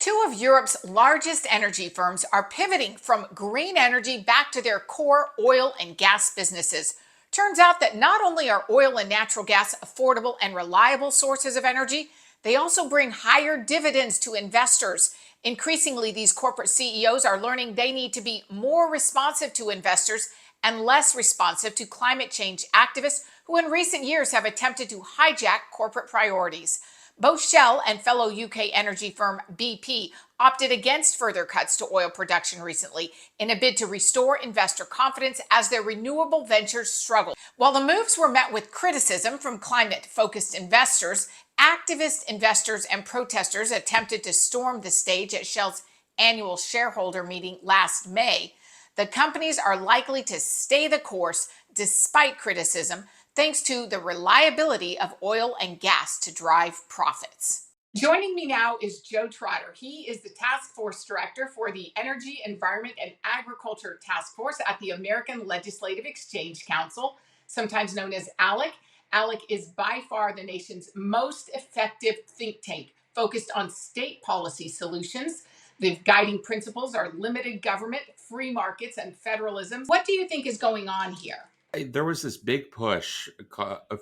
Two of Europe's largest energy firms are pivoting from green energy back to their core oil and gas businesses. Turns out that not only are oil and natural gas affordable and reliable sources of energy, they also bring higher dividends to investors. Increasingly, these corporate CEOs are learning they need to be more responsive to investors and less responsive to climate change activists who, in recent years, have attempted to hijack corporate priorities. Both Shell and fellow UK energy firm BP opted against further cuts to oil production recently in a bid to restore investor confidence as their renewable ventures struggle. While the moves were met with criticism from climate focused investors, activist investors and protesters attempted to storm the stage at Shell's annual shareholder meeting last May. The companies are likely to stay the course despite criticism, thanks to the reliability of oil and gas to drive profits. Joining me now is Joe Trotter. He is the Task Force Director for the Energy, Environment, and Agriculture Task Force at the American Legislative Exchange Council, sometimes known as ALEC. ALEC is by far the nation's most effective think tank focused on state policy solutions. The guiding principles are limited government, free markets, and federalism. What do you think is going on here? There was this big push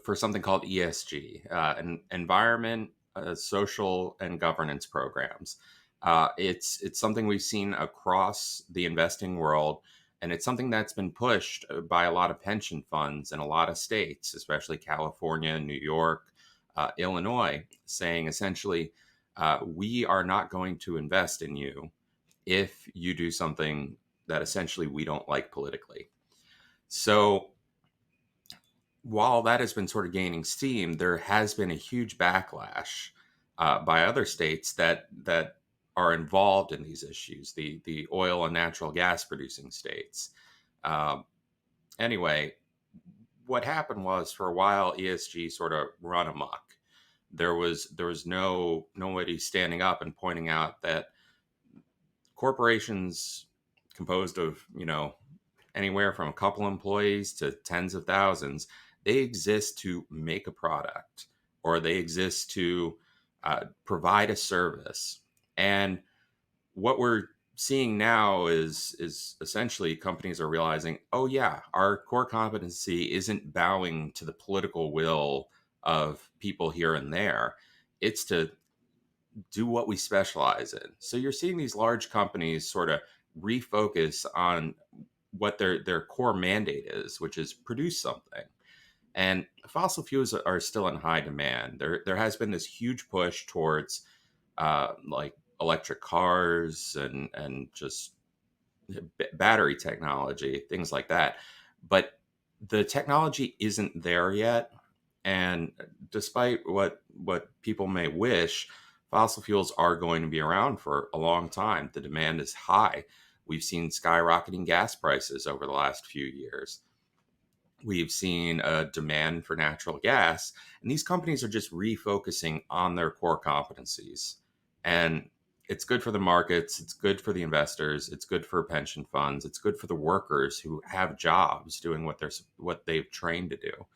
for something called ESG, environment, social, and governance programs. It's something we've seen across the investing world, and it's something that's been pushed by a lot of pension funds in a lot of states, especially California, New York, Illinois, saying essentially, we are not going to invest in you if you do something that essentially we don't like politically. So while that has been sort of gaining steam, there has been a huge backlash by other states that are involved in these issues, the oil and natural gas producing states. Um, anyway, what happened was for a while ESG sort of run amok. There was nobody standing up and pointing out that corporations composed of anywhere from a couple employees to tens of thousands, they exist to make a product or they exist to provide a service. And what we're seeing now is essentially companies are realizing, oh yeah, our core competency isn't bowing to the political will of people here and there. It's to do what we specialize in. So you're seeing these large companies sort of refocus on what their core mandate is, which is produce something. And fossil fuels are still in high demand. There has been this huge push towards like electric cars and just battery technology, things like that. But the technology isn't there yet. And despite what people may wish, fossil fuels are going to be around for a long time. The demand is high. We've seen skyrocketing gas prices over the last few years. We've seen a demand for natural gas, and these companies are just refocusing on their core competencies. And it's good for the markets, it's good for the investors, it's good for pension funds, it's good for the workers who have jobs doing what they've trained to do.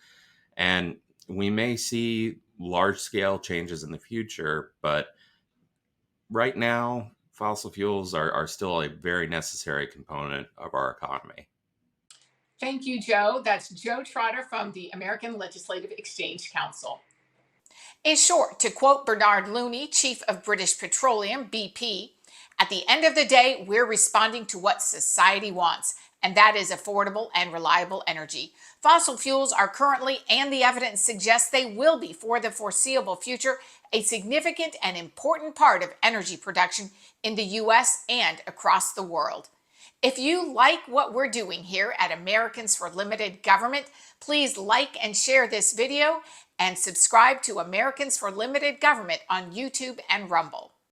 And we may see large scale changes in the future, but right now, fossil fuels are still a very necessary component of our economy. Thank you, Joe. That's Joe Trotter from the American Legislative Exchange Council. In short, to quote Bernard Looney, chief of British Petroleum, BP, at the end of the day, we're responding to what society wants, and that is affordable and reliable energy. Fossil fuels are currently, and the evidence suggests they will be for the foreseeable future, a significant and important part of energy production in the US and across the world. If you like what we're doing here at Americans for Limited Government, please like and share this video and subscribe to Americans for Limited Government on YouTube and Rumble.